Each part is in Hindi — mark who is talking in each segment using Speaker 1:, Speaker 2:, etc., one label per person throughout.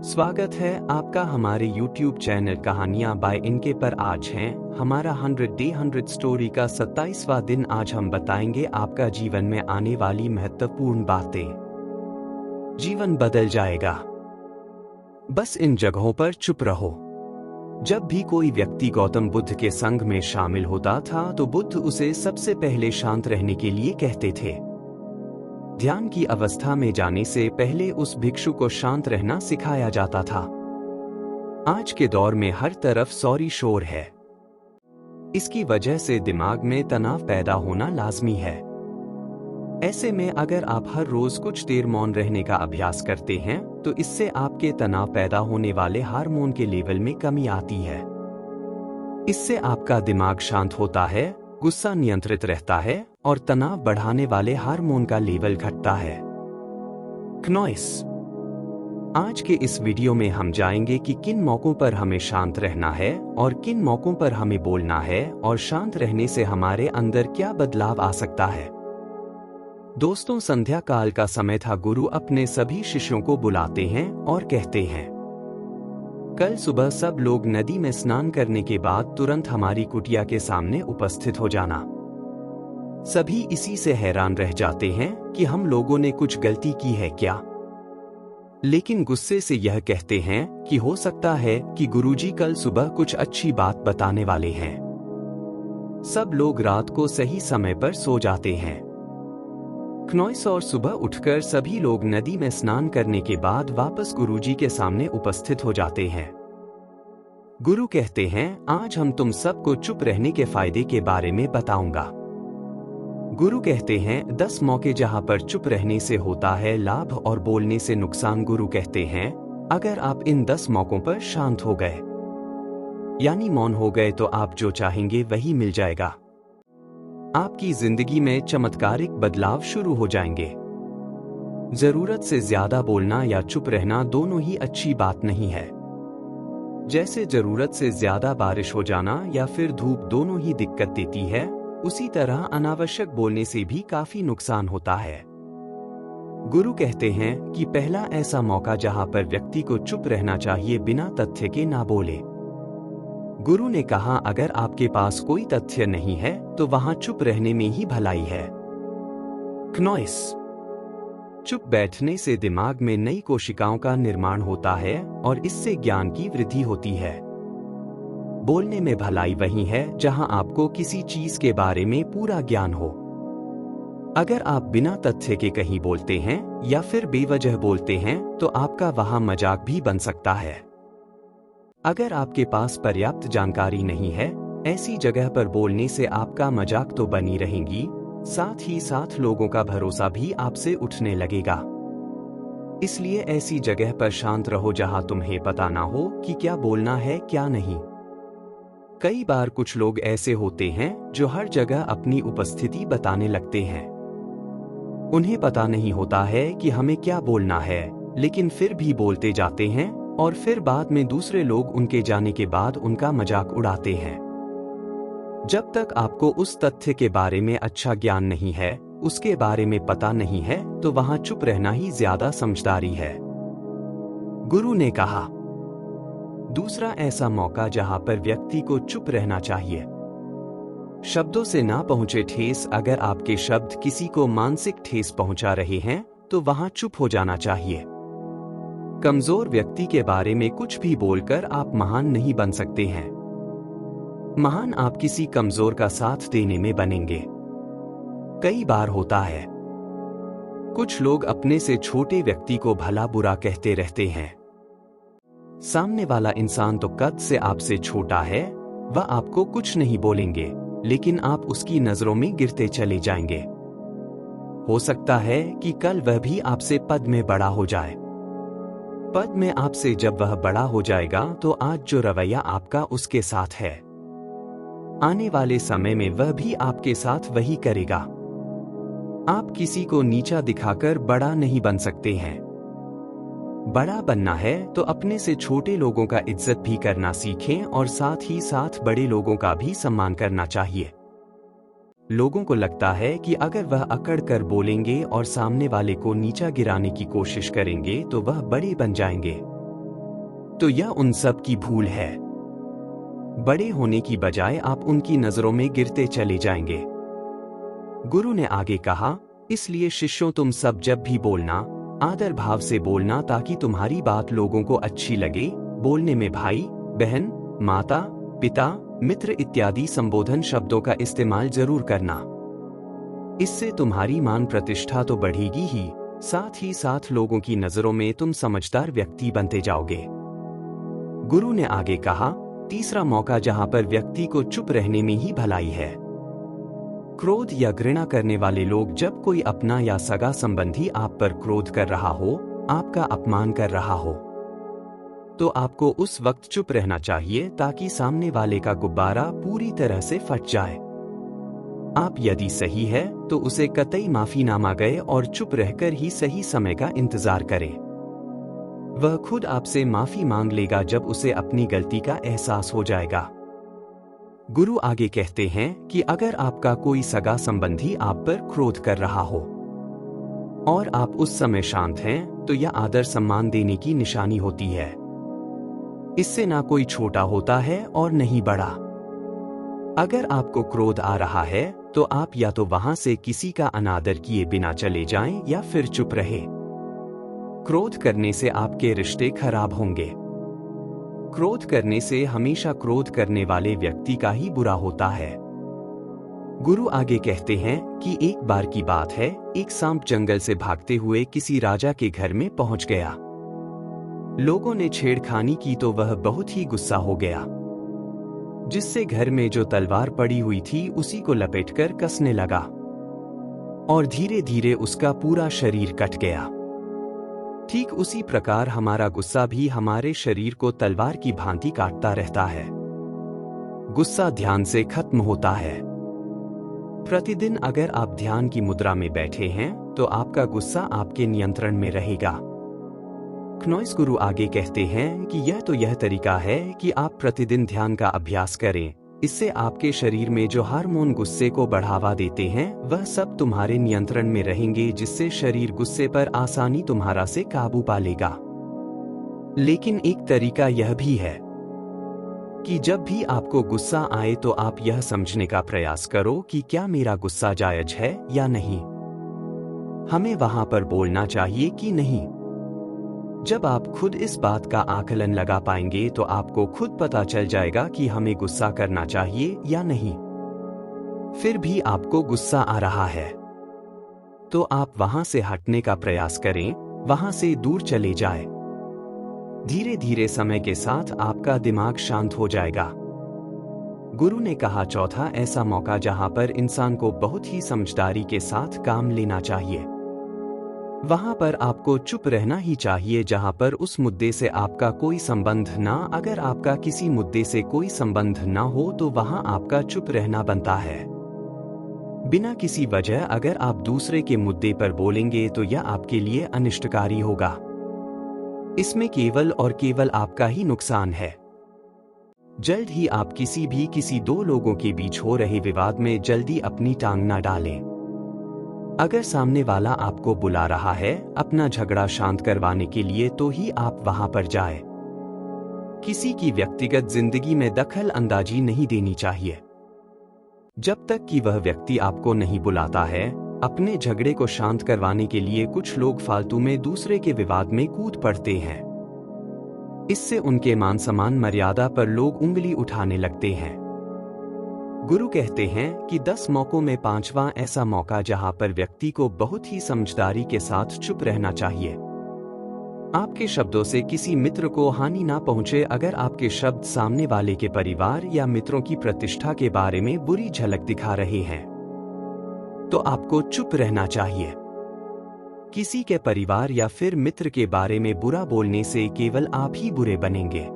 Speaker 1: स्वागत है आपका हमारे YouTube चैनल कहानियां बाय इनके पर। आज है हमारा 100 डे 100 स्टोरी का 27वां दिन। आज हम बताएंगे आपका जीवन में आने वाली महत्वपूर्ण बातें। जीवन बदल जाएगा, बस इन जगहों पर चुप रहो। जब भी कोई व्यक्ति गौतम बुद्ध के संग में शामिल होता था तो बुद्ध उसे सबसे पहले शांत रहने के लिए कहते थे। ध्यान की अवस्था में जाने से पहले उस भिक्षु को शांत रहना सिखाया जाता था। आज के दौर में हर तरफ सॉरी शोर है। इसकी वजह से दिमाग में तनाव पैदा होना लाजमी है। ऐसे में अगर आप हर रोज कुछ देर मौन रहने का अभ्यास करते हैं तो इससे आपके तनाव पैदा होने वाले हार्मोन के लेवल में कमी आती है। इससे आपका दिमाग शांत होता है, गुस्सा नियंत्रित रहता है और तनाव बढ़ाने वाले हार्मोन का लेवल घटता है। क्नॉइस। आज के इस वीडियो में हम जाएंगे कि किन मौकों पर हमें शांत रहना है और किन मौकों पर हमें बोलना है और शांत रहने से हमारे अंदर क्या बदलाव आ सकता है। दोस्तों, संध्या काल का समय था। गुरु अपने सभी शिष्यों को बुलाते हैं और कहते हैं, कल सुबह सब लोग नदी में स्नान करने के बाद तुरंत हमारी कुटिया के सामने उपस्थित हो जाना। सभी इसी से हैरान रह जाते हैं कि हम लोगों ने कुछ गलती की है क्या, लेकिन गुस्से से यह कहते हैं कि हो सकता है कि गुरुजी कल सुबह कुछ अच्छी बात बताने वाले हैं। सब लोग रात को सही समय पर सो जाते हैं। क्नॉइस। और सुबह उठकर सभी लोग नदी में स्नान करने के बाद वापस गुरुजी के सामने उपस्थित हो जाते हैं। गुरु कहते हैं, आज हम तुम सबको चुप रहने के फायदे के बारे में बताऊंगा। गुरु कहते हैं 10 मौके जहां पर चुप रहने से होता है लाभ और बोलने से नुकसान। गुरु कहते हैं, अगर आप इन 10 मौकों पर शांत हो गए, यानी मौन हो गए, तो आप जो चाहेंगे वही मिल जाएगा। आपकी जिंदगी में चमत्कारिक बदलाव शुरू हो जाएंगे। जरूरत से ज्यादा बोलना या चुप रहना दोनों ही अच्छी बात नहीं है। जैसे जरूरत से ज्यादा बारिश हो जाना या फिर धूप दोनों ही दिक्कत देती है, उसी तरह अनावश्यक बोलने से भी काफी नुकसान होता है। गुरु कहते हैं कि पहला ऐसा मौका जहां पर व्यक्ति को चुप रहना चाहिए, बिना तथ्य के ना बोले। गुरु ने कहा, अगर आपके पास कोई तथ्य नहीं है तो वहां चुप रहने में ही भलाई है। क्नॉइस। चुप बैठने से दिमाग में नई कोशिकाओं का निर्माण होता है और इससे ज्ञान की वृद्धि होती है। बोलने में भलाई वही है जहां आपको किसी चीज के बारे में पूरा ज्ञान हो। अगर आप बिना तथ्य के कहीं बोलते हैं या फिर बेवजह बोलते हैं तो आपका वहां मजाक भी बन सकता है। अगर आपके पास पर्याप्त जानकारी नहीं है, ऐसी जगह पर बोलने से आपका मजाक तो बनी रहेगी, साथ ही साथ लोगों का भरोसा भी आपसे उठने लगेगा। इसलिए ऐसी जगह पर शांत रहो जहां तुम्हें पता ना हो कि क्या बोलना है क्या नहीं। कई बार कुछ लोग ऐसे होते हैं जो हर जगह अपनी उपस्थिति बताने लगते हैं। उन्हें पता नहीं होता है कि हमें क्या बोलना है, लेकिन फिर भी बोलते जाते हैं और फिर बाद में दूसरे लोग उनके जाने के बाद उनका मजाक उड़ाते हैं। जब तक आपको उस तथ्य के बारे में अच्छा ज्ञान नहीं है, उसके बारे में पता नहीं है, तो वहां चुप रहना ही ज्यादा समझदारी है। गुरु ने कहा, दूसरा ऐसा मौका जहां पर व्यक्ति को चुप रहना चाहिए, शब्दों से ना पहुंचे ठेस। अगर आपके शब्द किसी को मानसिक ठेस पहुंचा रहे हैं तो वहां चुप हो जाना चाहिए। कमजोर व्यक्ति के बारे में कुछ भी बोलकर आप महान नहीं बन सकते हैं। महान आप किसी कमजोर का साथ देने में बनेंगे। कई बार होता है, कुछ लोग अपने से छोटे व्यक्ति को भला बुरा कहते रहते हैं। सामने वाला इंसान तो कद से आपसे छोटा है, वह आपको कुछ नहीं बोलेंगे, लेकिन आप उसकी नजरों में गिरते चले जाएंगे। हो सकता है कि कल वह भी आपसे पद में बड़ा हो जाए। पद में आपसे जब वह बड़ा हो जाएगा तो आज जो रवैया आपका उसके साथ है, आने वाले समय में वह भी आपके साथ वही करेगा। आप किसी को नीचा दिखाकर बड़ा नहीं बन सकते हैं। बड़ा बनना है तो अपने से छोटे लोगों का इज्जत भी करना सीखें और साथ ही साथ बड़े लोगों का भी सम्मान करना चाहिए। लोगों को लगता है कि अगर वह अकड़ कर बोलेंगे और सामने वाले को नीचा गिराने की कोशिश करेंगे तो वह बड़े बन जाएंगे। तो यह उन सब की भूल है। बड़े होने की बजाय आप उनकी नजरों में गिरते चले जाएंगे। गुरु ने आगे कहा, इसलिए शिष्यों तुम सब जब भी बोलना, आदर भाव से बोलना ताकि तुम्हारी बात लोगों को अच्छी लगे। बोलने में भाई, बहन, माता, पिता, मित्र इत्यादि संबोधन शब्दों का इस्तेमाल जरूर करना। इससे तुम्हारी मान प्रतिष्ठा तो बढ़ेगी ही, साथ ही साथ लोगों की नजरों में तुम समझदार व्यक्ति बनते जाओगे। गुरु ने आगे कहा, तीसरा मौका जहां पर व्यक्ति को चुप रहने में ही भलाई है। क्रोध या घृणा करने वाले लोग जब कोई अपना या सगा संबंधी आप पर क्रोध कर रहा हो, आपका अपमान कर रहा हो, तो आपको उस वक्त चुप रहना चाहिए ताकि सामने वाले का गुब्बारा पूरी तरह से फट जाए। आप यदि सही है तो उसे कतई माफी ना मांगे और चुप रहकर ही सही समय का इंतजार करें। वह खुद आपसे माफी मांग लेगा जब उसे अपनी गलती का एहसास हो जाएगा। गुरु आगे कहते हैं कि अगर आपका कोई सगा संबंधी आप पर क्रोध कर रहा हो और आप उस समय शांत हैं, तो यह आदर सम्मान देने की निशानी होती है। इससे ना कोई छोटा होता है और नहीं बड़ा। अगर आपको क्रोध आ रहा है तो आप या तो वहां से किसी का अनादर किए बिना चले जाएं या फिर चुप रहे। क्रोध करने से आपके रिश्ते खराब होंगे। क्रोध करने से हमेशा क्रोध करने वाले व्यक्ति का ही बुरा होता है। गुरु आगे कहते हैं कि एक बार की बात है, एक सांप जंगल से भागते हुए किसी राजा के घर में पहुंच गया। लोगों ने छेड़खानी की तो वह बहुत ही गुस्सा हो गया, जिससे घर में जो तलवार पड़ी हुई थी उसी को लपेटकर कसने लगा और धीरे धीरे उसका पूरा शरीर कट गया। ठीक उसी प्रकार हमारा गुस्सा भी हमारे शरीर को तलवार की भांति काटता रहता है। गुस्सा ध्यान से खत्म होता है। प्रतिदिन अगर आप ध्यान की मुद्रा में बैठे हैं तो आपका गुस्सा आपके नियंत्रण में रहेगा। क्नोइस गुरु आगे कहते हैं कि यह तरीका है कि आप प्रतिदिन ध्यान का अभ्यास करें। इससे आपके शरीर में जो हार्मोन गुस्से को बढ़ावा देते हैं वह सब तुम्हारे नियंत्रण में रहेंगे, जिससे शरीर गुस्से पर आसानी तुम्हारा से काबू पा लेगा। लेकिन एक तरीका यह भी है कि जब भी आपको गुस्सा आए तो आप यह समझने का प्रयास करो कि क्या मेरा गुस्सा जायज है या नहीं। हमें वहां पर बोलना चाहिए कि नहीं। जब आप खुद इस बात का आकलन लगा पाएंगे तो आपको खुद पता चल जाएगा कि हमें गुस्सा करना चाहिए या नहीं। फिर भी आपको गुस्सा आ रहा है तो आप वहां से हटने का प्रयास करें, वहां से दूर चले जाएं। धीरे धीरे समय के साथ आपका दिमाग शांत हो जाएगा। गुरु ने कहा, चौथा ऐसा मौका जहां पर इंसान को बहुत ही समझदारी के साथ काम लेना चाहिए। वहां पर आपको चुप रहना ही चाहिए जहां पर उस मुद्दे से आपका कोई संबंध ना। अगर आपका किसी मुद्दे से कोई संबंध ना हो तो वहां आपका चुप रहना बनता है। बिना किसी वजह अगर आप दूसरे के मुद्दे पर बोलेंगे तो यह आपके लिए अनिष्टकारी होगा। इसमें केवल और केवल आपका ही नुकसान है। जल्द ही आप किसी दो लोगों के बीच हो रहे विवाद में जल्दी अपनी टांग ना डालें। अगर सामने वाला आपको बुला रहा है अपना झगड़ा शांत करवाने के लिए तो ही आप वहां पर जाएं। किसी की व्यक्तिगत जिंदगी में दखल अंदाजी नहीं देनी चाहिए। जब तक कि वह व्यक्ति आपको नहीं बुलाता है, अपने झगड़े को शांत करवाने के लिए कुछ लोग फालतू में दूसरे के विवाद में कूद पड़ते हैं। इससे उनके मान सम्मान मर्यादा पर लोग उंगली उठाने लगते हैं। गुरु कहते हैं कि 10 मौकों में 5वां ऐसा मौका जहां पर व्यक्ति को बहुत ही समझदारी के साथ चुप रहना चाहिए। आपके शब्दों से किसी मित्र को हानि ना पहुंचे। अगर आपके शब्द सामने वाले के परिवार या मित्रों की प्रतिष्ठा के बारे में बुरी झलक दिखा रहे हैं तो आपको चुप रहना चाहिए। किसी के परिवार या फिर मित्र के बारे में बुरा बोलने से केवल आप ही बुरे बनेंगे।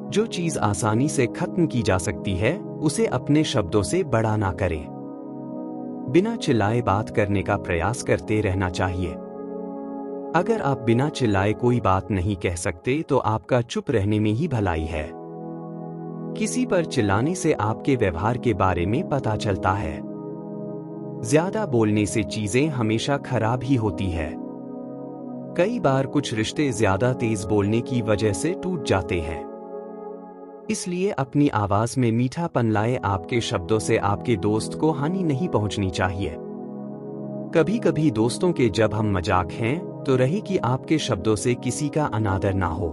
Speaker 1: जो चीज आसानी से खत्म की जा सकती है उसे अपने शब्दों से बड़ा ना करें। बिना चिल्लाए बात करने का प्रयास करते रहना चाहिए। अगर आप बिना चिल्लाए कोई बात नहीं कह सकते तो आपका चुप रहने में ही भलाई है। किसी पर चिल्लाने से आपके व्यवहार के बारे में पता चलता है। ज्यादा बोलने से चीजें हमेशा खराब ही होती है। कई बार कुछ रिश्ते ज्यादा तेज बोलने की वजह से टूट जाते हैं। इसलिए अपनी आवाज में मीठापन लाए। आपके शब्दों से आपके दोस्त को हानि नहीं पहुंचनी चाहिए। कभी कभी दोस्तों के जब हम मजाक हैं तो रहे कि आपके शब्दों से किसी का अनादर ना हो।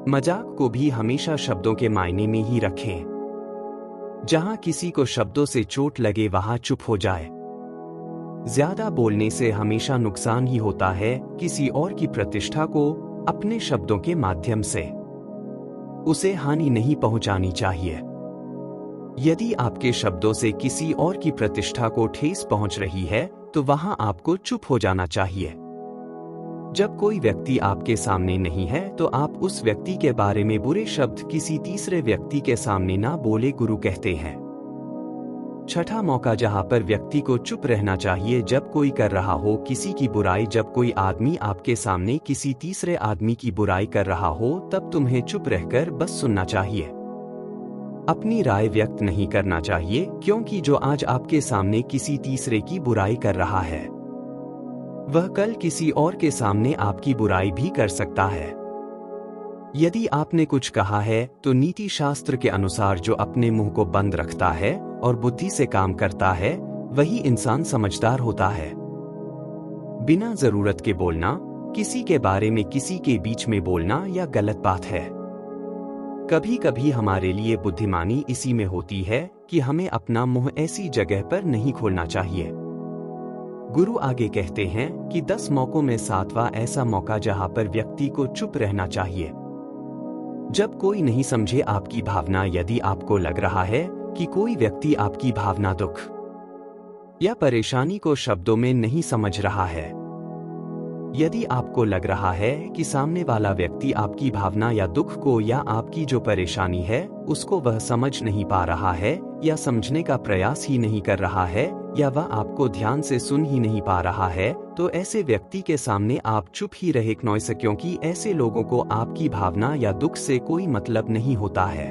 Speaker 1: मजाक को भी हमेशा शब्दों के मायने में ही रखें। जहां किसी को शब्दों से चोट लगे वहां चुप हो जाए। ज्यादा बोलने से हमेशा नुकसान ही होता है। किसी और की प्रतिष्ठा को अपने शब्दों के माध्यम से उसे हानि नहीं पहुंचानी चाहिए। यदि आपके शब्दों से किसी और की प्रतिष्ठा को ठेस पहुंच रही है तो वहां आपको चुप हो जाना चाहिए। जब कोई व्यक्ति आपके सामने नहीं है तो आप उस व्यक्ति के बारे में बुरे शब्द किसी तीसरे व्यक्ति के सामने ना बोले, गुरु कहते हैं। छठा मौका जहां पर व्यक्ति को चुप रहना चाहिए जब कोई कर रहा हो किसी की बुराई। जब कोई आदमी आपके सामने किसी तीसरे आदमी की बुराई कर रहा हो तब तुम्हें चुप रहकर बस सुनना चाहिए। अपनी राय व्यक्त नहीं करना चाहिए, क्योंकि जो आज आपके सामने किसी तीसरे की बुराई कर रहा है वह कल किसी और के सामने आपकी बुराई भी कर सकता है। यदि आपने कुछ कहा है तो नीति शास्त्र के अनुसार जो अपने मुंह को बंद रखता है और बुद्धि से काम करता है वही इंसान समझदार होता है। बिना जरूरत के बोलना, किसी के बारे में किसी के बीच में बोलना या गलत बात है। कभी कभी हमारे लिए बुद्धिमानी इसी में होती है कि हमें अपना मुंह ऐसी जगह पर नहीं खोलना चाहिए। गुरु आगे कहते हैं कि 10 मौकों में 7वां ऐसा मौका जहां पर व्यक्ति को चुप रहना चाहिए। जब कोई नहीं समझे आपकी भावना। यदि आपको लग रहा है कि कोई व्यक्ति आपकी भावना, दुख या परेशानी को शब्दों में नहीं समझ रहा है, यदि आपको लग रहा है कि सामने वाला व्यक्ति आपकी भावना या दुख को या आपकी जो परेशानी है उसको वह समझ नहीं पा रहा है या समझने का प्रयास ही नहीं कर रहा है या वह आपको ध्यान से सुन ही नहीं पा रहा है, तो ऐसे व्यक्ति के सामने आप चुप ही रहे, क्योंकि ऐसे लोगों को आपकी भावना या दुख से कोई मतलब नहीं होता है।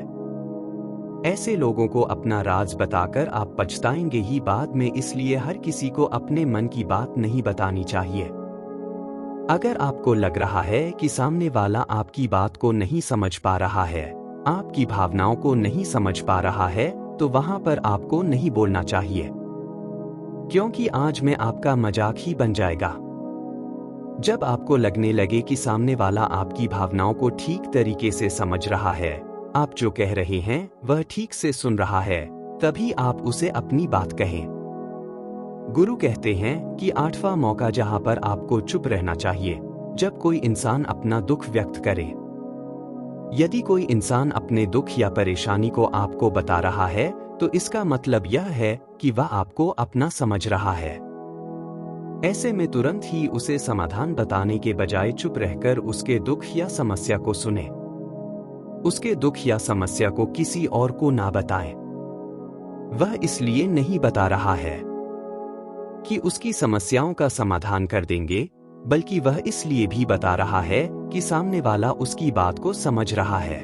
Speaker 1: ऐसे लोगों को अपना राज बताकर आप पछताएंगे ही बाद में। इसलिए हर किसी को अपने मन की बात नहीं बतानी चाहिए। अगर आपको लग रहा है कि सामने वाला आपकी बात को नहीं समझ पा रहा है, आपकी भावनाओं को नहीं समझ पा रहा है, तो वहां पर आपको नहीं बोलना चाहिए, क्योंकि आज में आपका मजाक ही बन जाएगा। जब आपको लगने लगे कि सामने वाला आपकी भावनाओं को ठीक तरीके से समझ रहा है, आप जो कह रहे हैं वह ठीक से सुन रहा है, तभी आप उसे अपनी बात कहें। गुरु कहते हैं कि 8वां मौका जहां पर आपको चुप रहना चाहिए जब कोई इंसान अपना दुख व्यक्त करे। यदि कोई इंसान अपने दुख या परेशानी को आपको बता रहा है तो इसका मतलब यह है कि वह आपको अपना समझ रहा है। ऐसे में तुरंत ही उसे समाधान बताने के बजाय चुप रहकर उसके दुख या समस्या को सुने। उसके दुख या समस्या को किसी और को ना बताएं। वह इसलिए नहीं बता रहा है कि उसकी समस्याओं का समाधान कर देंगे, बल्कि वह इसलिए भी बता रहा है कि सामने वाला उसकी बात को समझ रहा है।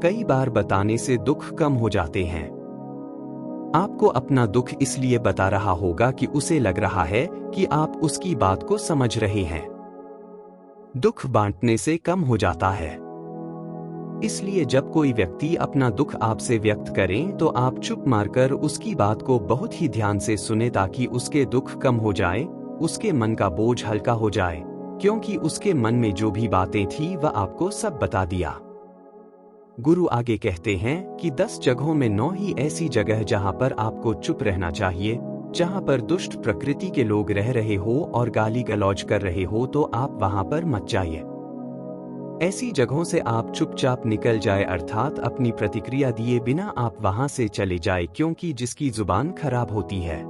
Speaker 1: कई बार बताने से दुख कम हो जाते हैं। आपको अपना दुख इसलिए बता रहा होगा कि उसे लग रहा है कि आप उसकी बात को समझ रहे हैं। दुख बांटने से कम हो जाता है। इसलिए जब कोई व्यक्ति अपना दुख आपसे व्यक्त करें तो आप चुप मारकर उसकी बात को बहुत ही ध्यान से सुने, ताकि उसके दुख कम हो जाए, उसके मन का बोझ हल्का हो जाए, क्योंकि उसके मन में जो भी बातें थी वह आपको सब बता दिया। गुरु आगे कहते हैं कि 10 जगहों में 9 ही ऐसी जगह जहां पर आपको चुप रहना चाहिए। जहां पर दुष्ट प्रकृति के लोग रह रहे हो और गाली गलौज कर रहे हो तो आप वहां पर मत जाइए। ऐसी जगहों से आप चुपचाप निकल जाए, अर्थात अपनी प्रतिक्रिया दिए बिना आप वहां से चले जाए, क्योंकि जिसकी जुबान खराब होती है